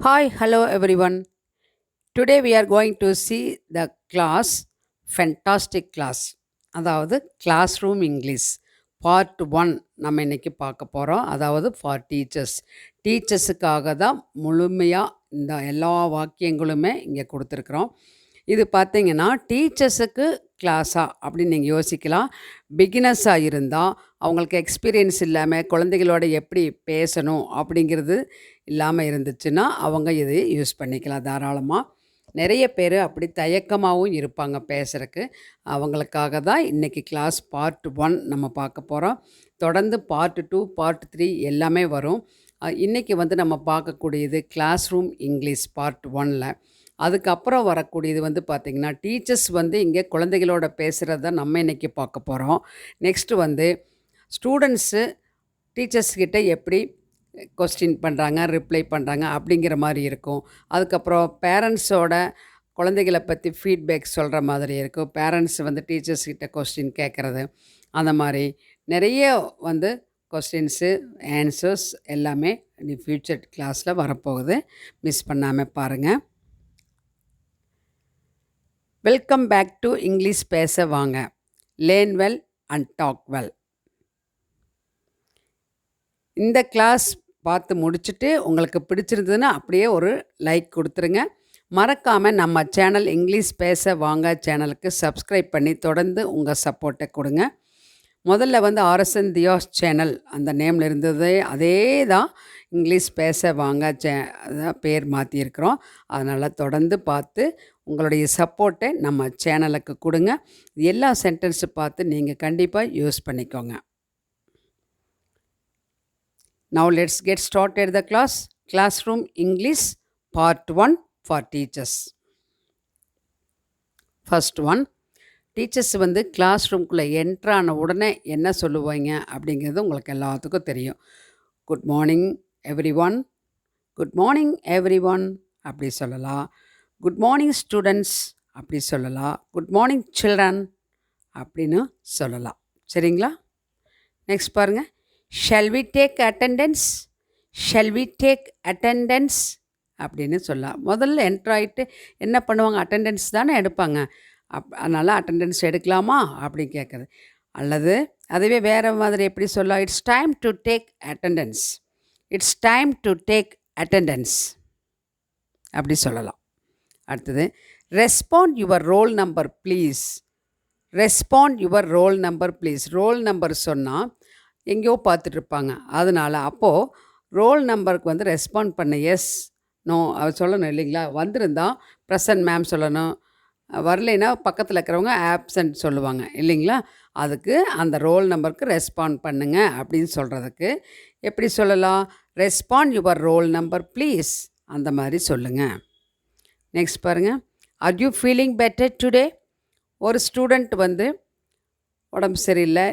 Hi, hello everyone. Today we are going to see the class Fantastic Class. அதாவது class room English part one நம்ம இன்னைக்கு பார்க்க போகிறோம். அதாவது ஃபார் டீச்சர்ஸ். டீச்சர்ஸுக்காக தான் முழுமையாக இந்த எல்லா வாக்கியங்களுமே இங்கே கொடுத்துருக்குறோம். இது பார்த்தீங்கன்னா டீச்சர்ஸுக்கு கிளாஸா அப்படின்னு நீங்கள் யோசிக்கலாம். பிகினர்ஸாக இருந்தால் அவங்களுக்கு எக்ஸ்பீரியன்ஸ் இல்லாமல் குழந்தைகளோட எப்படி பேசணும் அப்படிங்கிறது இல்லாமல் இருந்துச்சுன்னா அவங்க இது யூஸ் பண்ணிக்கலாம் தாராளமாக. நிறைய பேர் அப்படி தயக்கமாகவும் இருப்பாங்க பேசுகிறக்கு. அவங்களுக்காக தான் இன்றைக்கி கிளாஸ் பார்ட் ஒன் நம்ம பார்க்க போகிறோம். தொடர்ந்து பார்ட் டூ பார்ட் த்ரீ எல்லாமே வரும். இன்றைக்கி வந்து நம்ம பார்க்கக்கூடியது கிளாஸ் ரூம் இங்கிலீஷ் பார்ட் ஒன்னில். அதுக்கப்புறம் வரக்கூடியது வந்து பார்த்திங்கன்னா டீச்சர்ஸ் வந்து இங்கே குழந்தைகளோட பேசுகிறது தான் நம்ம இன்றைக்கி பார்க்க போகிறோம். நெக்ஸ்ட்டு வந்து ஸ்டூடெண்ட்ஸு டீச்சர்ஸ்கிட்ட எப்படி கொஸ்டின் பண்ணுறாங்க, ரிப்ளை பண்ணுறாங்க அப்படிங்கிற மாதிரி இருக்கும். அதுக்கப்புறம் பேரண்ட்ஸோட குழந்தைகளை பற்றி ஃபீட்பேக் சொல்கிற மாதிரி இருக்கும். பேரண்ட்ஸ் வந்து டீச்சர்ஸ்கிட்ட கொஸ்டின் கேட்குறது, அந்த மாதிரி நிறைய வந்து கொஸ்டின்ஸு ஆன்சர்ஸ் எல்லாமே இனி ஃப்யூச்சர் கிளாஸில் வரப்போகுது. மிஸ் பண்ணாமல் பாருங்கள். வெல்கம் பேக் டு இங்கிலீஷ் பேச வாங்க. Learn well and talk well. இந்த கிளாஸ் பார்த்து முடிச்சுட்டு உங்களுக்கு பிடிச்சிருந்ததுன்னா அப்படியே ஒரு லைக் கொடுத்துருங்க. மறக்காமல் நம்ம சேனல் இங்கிலீஷ் பேச வாங்க சேனலுக்கு சப்ஸ்கிரைப் பண்ணி தொடர்ந்து உங்கள் சப்போர்ட்டை கொடுங்க. முதல்ல வந்து ஆர்எஸ்என் தியாஸ் சேனல் அந்த நேமில் இருந்ததே அதே தான் இங்கிலீஷ் பேச வாங்க அதான் பேர் மாற்றியிருக்கிறோம். அதனால் தொடர்ந்து பார்த்து உங்களுடைய சப்போர்ட்டை நம்ம சேனலுக்கு கொடுங்க. எல்லா சென்டென்ஸு பார்த்து நீங்கள் கண்டிப்பாக யூஸ் பண்ணிக்கோங்க. Now let's get started the class. Classroom English Part 1 for teachers. First one, teachers வந்து கிளாஸ் ரூம்குள்ளே என்ட்ரான உடனே என்ன சொல்லுவாங்க அப்படிங்கிறது உங்களுக்கு எல்லாத்துக்கும் தெரியும். Good morning every one, good morning every one அப்படி சொல்லலாம். குட் மார்னிங் ஸ்டூடெண்ட்ஸ் அப்படி சொல்லலாம். குட் மார்னிங் சில்ட்ரன் அப்படின்னு சொல்லலாம். சரிங்களா? நெக்ஸ்ட் பாருங்கள். Shall we take attendance, shall we take attendance அப்படின்னு சொல்லலாம். முதல்ல என்ட்ராயிட்டு என்ன பண்ணுவாங்க, அட்டெண்டன்ஸ் தானே எடுப்பாங்க. அதனால் அட்டெண்டன்ஸ் எடுக்கலாமா அப்படின்னு கேட்குறது. அல்லது அதுவே வேறு மாதிரி எப்படி சொல்லலாம், it's time to take attendance, it's time to take attendance அப்படி சொல்லலாம். அடுத்தது respond your roll number please, respond your roll number please. Roll number சொன்னால் எங்கேயோ பார்த்துட்ருப்பாங்க. அதனால் அப்போது ரோல் நம்பருக்கு வந்து ரெஸ்பாண்ட் பண்ண எஸ் நோ அவர் சொல்லணும் இல்லைங்களா. வந்திருந்தால் ப்ரெசன்ட் மேம் சொல்லணும், வரலைன்னா பக்கத்தில் இருக்கிறவங்க ஆப்சண்ட் சொல்லுவாங்க இல்லைங்களா. அதுக்கு அந்த ரோல் நம்பருக்கு ரெஸ்பாண்ட் பண்ணுங்க அப்படின்னு சொல்கிறதுக்கு எப்படி சொல்லலாம், respond your roll number please அந்த மாதிரி சொல்லுங்கள். நெக்ஸ்ட் பாருங்கள். Are you feeling better today. ஒரு ஸ்டூடெண்ட் வந்து உடம்பு சரியில்லை,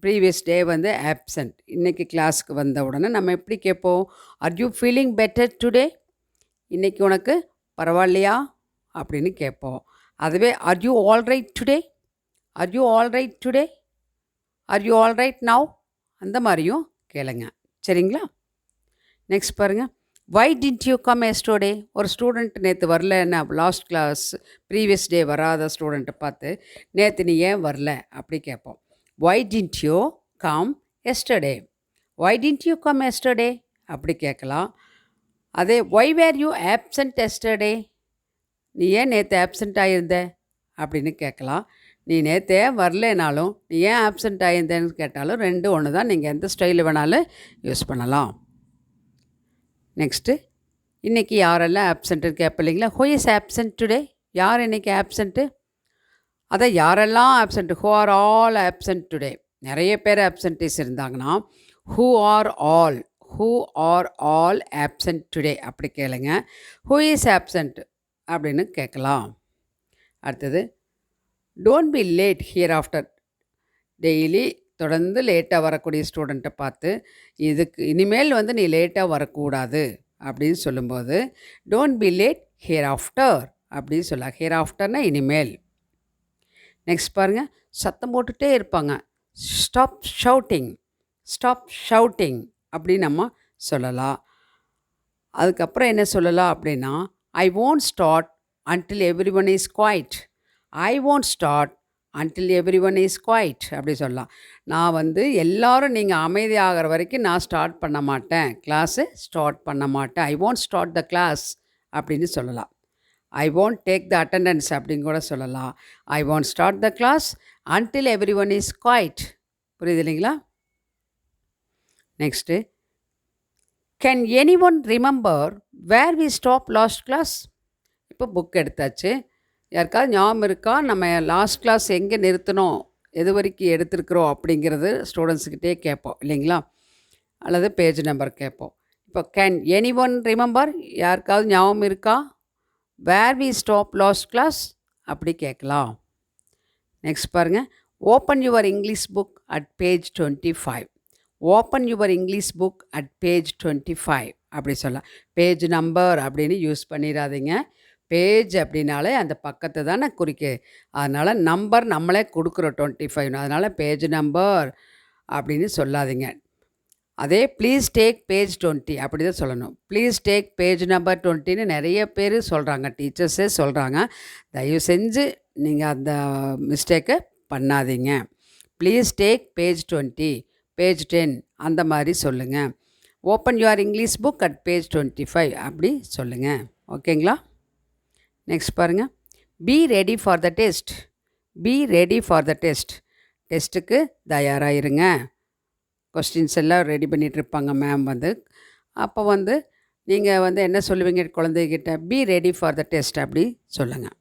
ப்ரீவியஸ் டே வந்து ஆப்சண்ட், இன்றைக்கி கிளாஸுக்கு வந்த உடனே நம்ம எப்படி கேட்போம், are you feeling better today, இன்றைக்கி உனக்கு பரவாயில்லையா அப்படின்னு கேட்போம். அதுவே are you all right today, are you all right today, are you all right now அந்த மாதிரியும் கேளுங்க. சரிங்களா? நெக்ஸ்ட் பாருங்கள். வை டிண்ட் யூ கம் எஸ்டர்டே. ஒரு ஸ்டூடெண்ட் நேற்று வரலன்னா, லாஸ்ட் கிளாஸ் ப்ரீவியஸ் டே வராத ஸ்டூடெண்ட்டை பார்த்து நேற்று நீ ஏன் வரல அப்படி கேட்போம். Why didn't you come yesterday? Why didn't you come yesterday? அப்படி கேட்கலாம். அதே why were you absent yesterday? நீ ஏன் நேற்று ஆப்சண்ட் ஆகியிருந்த அப்படின்னு கேட்கலாம். நீ நேற்றே வரலனாலும் நீ ஏன் ஆப்சண்ட் ஆகியிருந்தேன்னு கேட்டாலும் ரெண்டு ஒன்று தான். நீங்கள் எந்த ஸ்டைலில் வேணாலும் யூஸ் பண்ணலாம். நெக்ஸ்ட்டு, இன்றைக்கி யாரெல்லாம் ஆப்சண்ட்டுன்னு கேட்ப இல்லைங்களா. Who is absent today. யார் இன்றைக்கி ஆப்சண்ட்டு, அதை யாரெல்லாம் absent, who are all absent today. நிறைய பேர் ஆப்சன்டீஸ் இருந்தாங்கன்னா who are all, who are all absent today அப்படி கேளுங்க. ஹூ இஸ் ஆப்சண்ட் அப்படின்னு கேட்கலாம். அடுத்தது, don't be late here after. Daily தொடர்ந்து லேட்டாக வரக்கூடிய ஸ்டூடெண்ட்டை பார்த்து இதுக்கு இனிமேல் வந்து நீ லேட்டாக வரக்கூடாது அப்படின்னு சொல்லும்போது don't be late here after அப்படின்னு சொல்லலாம். ஹியர் ஆஃப்டர்னால் இனிமேல். நெக்ஸ்ட் பாருங்கள். சத்தம் போட்டுகிட்டே இருப்பாங்க. ஸ்டாப் ஷவுட்டிங், ஸ்டாப் ஷவுட்டிங் அப்படி நம்ம சொல்லலாம். அதுக்கப்புறம் என்ன சொல்லலாம் அப்படின்னா, I won't start until everyone is quiet. I won't start until everyone is quiet அப்படி சொல்லலாம். நான் வந்து எல்லாரும் நீங்கள் அமைதியாகிற வரைக்கும் நான் ஸ்டார்ட் பண்ண மாட்டேன். கிளாஸு ஸ்டார்ட் பண்ண மாட்டேன். ஐ won't ஸ்டார்ட் த கிளாஸ் அப்படின்னு சொல்லலாம். I won't take the attendance அப்படின்னு கூட சொல்லலாம். I won't start the class until everyone is quiet. புரியுது இல்லைங்களா? Next, can anyone remember where we stop last class? இப்போ புக் எடுத்தாச்சு. யாருக்காவது ஞாபகம் இருக்கா நம்ம லாஸ்ட் கிளாஸ் எங்கே நிறுத்தினோம், எது வரைக்கும் எடுத்திருக்கிறோம் அப்படிங்கிறது ஸ்டூடெண்ட்ஸுக்கிட்டே கேட்போம் இல்லைங்களா? அல்லது பேஜ் நம்பர் கேட்போம். இப்போ கேன் எனிஒன் ரிமெம்பர், யாருக்காவது ஞாபகம் இருக்கா where we stop last class அப்படி கேட்கலாம். நெக்ஸ்ட் பாருங்கள், open your English book at page 25. Open your English book at page 25 அப்படி சொல்லலாம். பேஜ் நம்பர் அப்படின்னு யூஸ் பண்ணிடாதீங்க. பேஜ் அப்படின்னாலே அந்த பக்கத்தை தானே குறிக்கு. அதனால் நம்பர் நம்மளே கொடுக்குறோம் 25. அதனால் பேஜ் நம்பர் அப்படின்னு சொல்லாதீங்க. அதே ப்ளீஸ் டேக் பேஜ் 20 அப்படி தான் சொல்லணும். ப்ளீஸ் டேக் பேஜ் நம்பர் 20ன்னு நிறைய பேர் சொல்கிறாங்க, டீச்சர்ஸே சொல்கிறாங்க. தயவு செஞ்சு நீங்கள் அந்த மிஸ்டேக்கை பண்ணாதீங்க. ப்ளீஸ் டேக் பேஜ் 20, பேஜ் 10 அந்த மாதிரி சொல்லுங்கள். Open your English book at page 25 அப்படி சொல்லுங்கள். ஓகேங்களா? நெக்ஸ்ட் பாருங்கள், be ready for the test. Be ready for the test. டெஸ்ட்டுக்கு தயாராக இருங்க. கொஸ்டின்ஸ் எல்லாம் ரெடி பண்ணிகிட்ருப்பாங்க மேம் வந்து. அப்போ வந்து நீங்கள் வந்து என்ன சொல்லுவீங்க குழந்தைகிட்ட? Be ready for the test அப்படி சொல்லுங்கள்.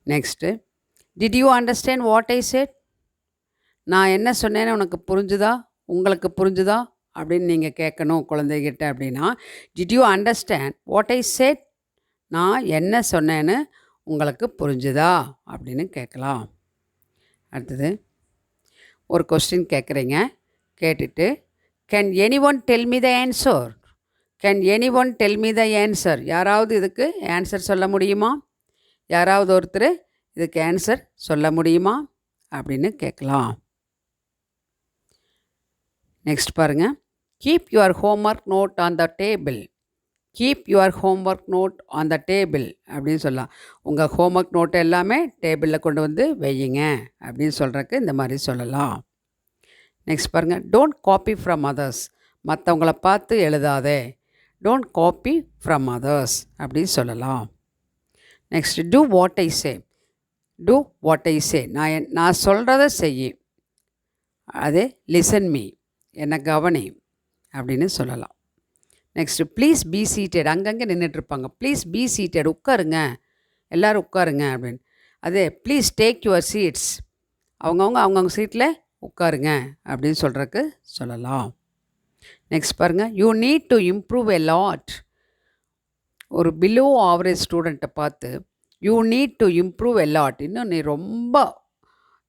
Next, did you understand what I said? நான் என்ன சொன்னேன்னு உனக்கு புரிஞ்சுதா, உங்களுக்கு புரிஞ்சுதா அப்படின்னு நீங்கள் கேட்கணும் குழந்தைகிட்ட. அப்படின்னா did you understand what I said, நான் என்ன சொன்னேன்னு உங்களுக்கு புரிஞ்சுதா அப்படின்னு கேட்கலாம். அடுத்தது, ஒரு கொஸ்டின் கேட்குறீங்க. கேட்டுட்டு can anyone tell me the answer. Can anyone tell me the answer. யாராவது இதுக்கு ஆன்சர் சொல்ல முடியுமா? யாராவது ஒருத்தர் இதுக்கு ஆன்சர் சொல்ல முடியுமா அப்படின்னு கேட்கலாம். நெக்ஸ்ட் பாருங்கள், keep your homework note on the table. Keep your homework note on the table அப்படின்னு சொல்லலாம். உங்கள் ஹோம்ஒர்க் நோட்டை எல்லாமே டேபிளில் கொண்டு வந்து வையுங்க அப்படின்னு சொல்கிறக்கு இந்த மாதிரி சொல்லலாம். நெக்ஸ்ட் பாருங்கள், டோன்ட் காப்பி ஃப்ரம் அதர்ஸ். மற்றவங்கள பார்த்து எழுதாதே. டோன்ட் காப்பி ஃப்ரம் அதர்ஸ் அப்படின்னு சொல்லலாம். Next, do what I say. Do what I say, நான் சொல்கிறத செய். அதே லிசன் மீ, என்னை கவனி அப்படின்னு சொல்லலாம். Next, please be seated. அங்கங்கே நின்றுட்டுருப்பாங்க. ப்ளீஸ் பி சீட்டட், உட்காருங்க, எல்லோரும் உட்காருங்க அப்படின்னு. அதே ப்ளீஸ் டேக் யுவர் சீட்ஸ், அவங்கவுங்க சீட்டில் உட்காருங்க அப்படின்னு சொல்கிறதுக்கு சொல்லலாம். நெக்ஸ்ட் பாருங்கள், you need to improve a lot. ஒரு பிலோ ஆவரேஜ் ஸ்டூடெண்ட்டை பார்த்து you need to improve a lot, இன்னும் நீ ரொம்ப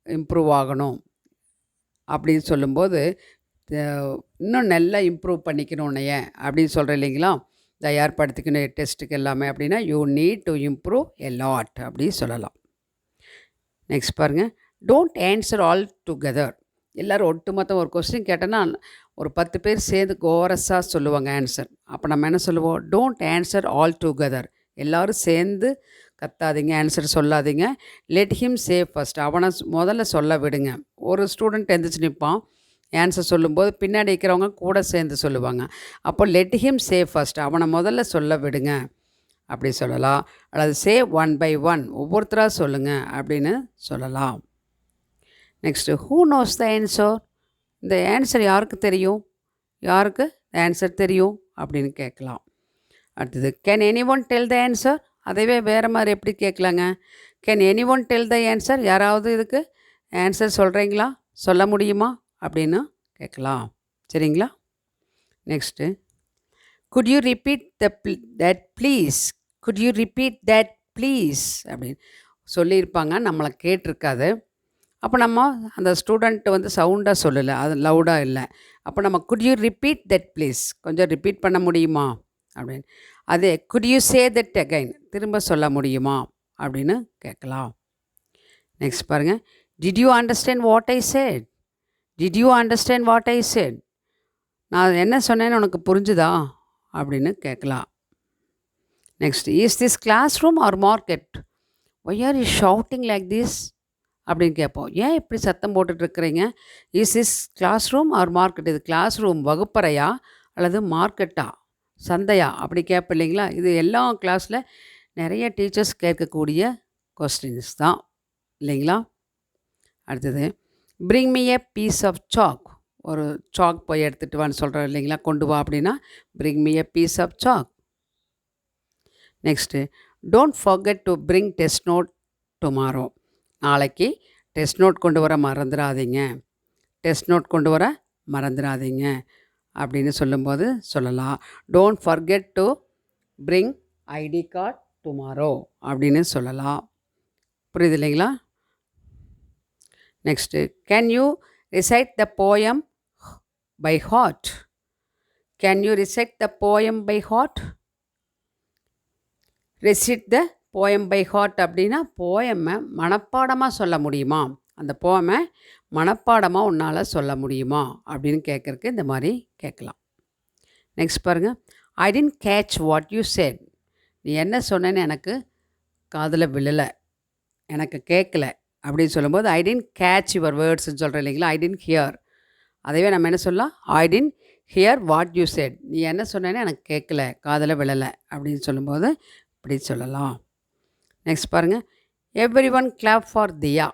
இம்ப்ரூவ் ஆகணும் அப்படின்னு சொல்லும்போது இன்னும் நல்லா இம்ப்ரூவ் பண்ணிக்கணும் உன்னைய அப்படின்னு சொல்கிறேன் இல்லைங்களா? தயார்படுத்திக்கணும் டெஸ்ட்டுக்கு எல்லாமே. அப்படின்னா you need to improve a lot அப்படி சொல்லலாம். நெக்ஸ்ட் பாருங்கள், டோன்ட் ஆன்சர் ஆல் டுகெதர். எல்லோரும் ஒட்டுமொத்தம் ஒரு கொஸ்டின் கேட்டோன்னா ஒரு 10 பேர் சேர்ந்து கோரஸாக சொல்லுவாங்க ஆன்சர். அப்போ நம்ம என்ன சொல்லுவோம்? Don't answer all together. எல்லோரும் சேர்ந்து கத்தாதீங்க, ஆன்சர் சொல்லாதீங்க. லெட் ஹிம் சே ஃபஸ்ட். அவனை முதல்ல சொல்ல விடுங்க. ஒரு ஸ்டூடெண்ட் எந்திரிச்சு நிற்பான், ஆன்சர் சொல்லும்போது பின்னாடி இருக்கிறவங்க கூட சேர்ந்து சொல்லுவாங்க. அப்போ லெட் ஹிம் சே ஃபஸ்ட், அவனை முதல்ல சொல்ல விடுங்க அப்படி சொல்லலாம். அல்லது சே ஒன் பை ஒன், ஒவ்வொருத்தராக சொல்லுங்கள் அப்படின்னு சொல்லலாம். Next, who knows the answer. இந்த ஆன்சர் யாருக்கு தெரியும், யாருக்கு ஆன்சர் தெரியும் அப்படின்னு கேட்கலாம். அடுத்தது, can anyone tell the answer. அதவே வேறு மாதிரி எப்படி கேட்கலாங்க? Can anyone tell the answer, யாராவது இதுக்கு ஆன்சர் சொல்கிறீங்களா, சொல்ல முடியுமா அப்படின்னு கேட்கலாம். சரிங்களா? Next, could you repeat that please. Could you repeat that please அப்படின்னு சொல்லியிருப்பாங்க, நம்மளை கேட்டிருக்காது. அப்போ நம்ம அந்த ஸ்டூடெண்ட்டு வந்து சவுண்டாக சொல்லலை, அது லவுடாக இல்லை. அப்போ நம்ம could you repeat that please, கொஞ்சம் ரிப்பீட் பண்ண முடியுமா அப்படின்னு. அதே could you say that again, திரும்ப சொல்ல முடியுமா அப்படின்னு கேட்கலாம். நெக்ஸ்ட் பாருங்கள், did you understand what I said. Did you understand what I said, நான் என்ன சொன்னேன்னு உனக்கு புரிஞ்சுதா அப்படின்னு கேட்கலாம். Next, is this classroom or market? Why are you shouting like this அப்படின்னு கேட்போம். ஏன் இப்படி சத்தம் போட்டுட்ருக்குறீங்க? Is this classroom or market? இது கிளாஸ் ரூம் வகுப்பறையா அல்லது மார்க்கெட்டா சந்தையா அப்படி கேட்போம் இல்லைங்களா? இது எல்லா கிளாஸில் நிறைய டீச்சர்ஸ் கேட்கக்கூடிய கொஸ்டின்ஸ் தான் இல்லைங்களா? அடுத்தது, bring me a piece of chalk. ஒரு சாக் போய் எடுத்துகிட்டு வான்னு சொல்கிறோம் இல்லைங்களா? கொண்டு வா அப்படின்னா bring me a piece of chalk. Next, don't forget to bring test note tomorrow. நாளைக்கு டெஸ்ட் நோட் கொண்டு வர மறந்துடாதீங்க. டெஸ்ட் நோட் கொண்டு வர மறந்துடாதீங்க அப்படின்னு சொல்லும்போது சொல்லலாம், don't forget to bring ID card tomorrow அப்படின்னு சொல்லலாம். புரியுது இல்லைங்களா? Next, can you recite the poem by heart? Can you recite the poem by heart? Recite the poem by heart அப்படின்னா போயமை மனப்பாடமாக சொல்ல முடியுமா? அந்த போயமை மனப்பாடமாக உன்னால் சொல்ல முடியுமா அப்படின்னு கேட்குறக்கு இந்த மாதிரி கேட்கலாம். நெக்ஸ்ட் பாருங்கள், I didn't catch what you said. நீ என்ன சொன்னேன்னு எனக்கு காதில் விழலை, எனக்கு கேட்கல அப்படின்னு சொல்லும்போது ஐ டென்ட் கேட்ச் யுவர் வேர்ட்ஸ்ன்னு சொல்கிறேன் இல்லைங்களா? I didn't hear. அதைவே நம்ம என்ன சொல்லலாம்? I didn't hear what you said. நீ என்ன சொன்னேன்னு எனக்கு கேட்கல, காதில் விழலை அப்படின்னு சொல்லும்போது இப்படி சொல்லலாம். நெக்ஸ்ட் பாருங்கள், எவ்ரி ஒன் கிளாப் ஃபார் தியா.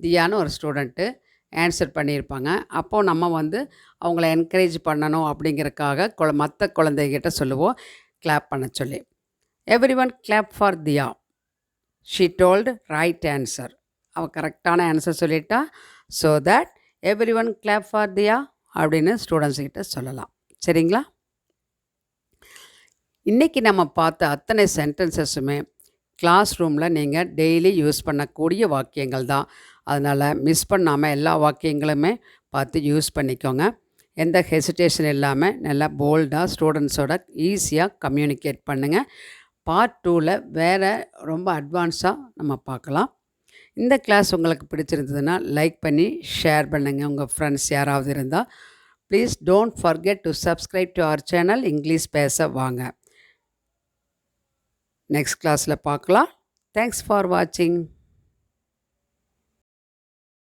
தியான்னு ஒரு ஸ்டூடெண்ட்டு ஆன்சர் பண்ணியிருப்பாங்க. அப்போது நம்ம வந்து அவங்கள என்கரேஜ் பண்ணணும் அப்படிங்கிறதுக்காக மற்ற குழந்தைகிட்ட சொல்லுவோம் கிளாப் பண்ண சொல்லி. Everyone clap for Diya. She told right answer. அவள் கரெக்டான ஆன்சர் சொல்லிட்டா. So that everyone clap for Diya அப்படின்னு ஸ்டூடெண்ட்ஸ்கிட்ட சொல்லலாம். சரிங்களா? இன்றைக்கி நம்ம பார்த்த அத்தனை சென்டென்சஸுமே கிளாஸ் ரூமில் நீங்கள் டெய்லி யூஸ் பண்ணக்கூடிய வாக்கியங்கள் தான். அதனால் மிஸ் பண்ணாமல் எல்லா வாக்கியங்களுமே பார்த்து யூஸ் பண்ணிக்கோங்க. எந்த ஹெசிடேஷன் இல்லாமல் நல்லா போல்டாக ஸ்டூடெண்ட்ஸோட ஈஸியாக கம்யூனிகேட் பண்ணுங்கள். பார்ட் 2ல் வேறு ரொம்ப அட்வான்ஸாக நம்ம பார்க்கலாம். இந்த கிளாஸ் உங்களுக்கு பிடிச்சிருந்ததுன்னா லைக் பண்ணி ஷேர் பண்ணுங்கள் உங்கள் ஃப்ரெண்ட்ஸ் யாராவது இருந்தால். Please don't forget to subscribe to our channel English பேச வாங்க. நெக்ஸ்ட் கிளாஸில் பார்க்கலாம். தேங்க்ஸ் ஃபார் வாட்சிங்.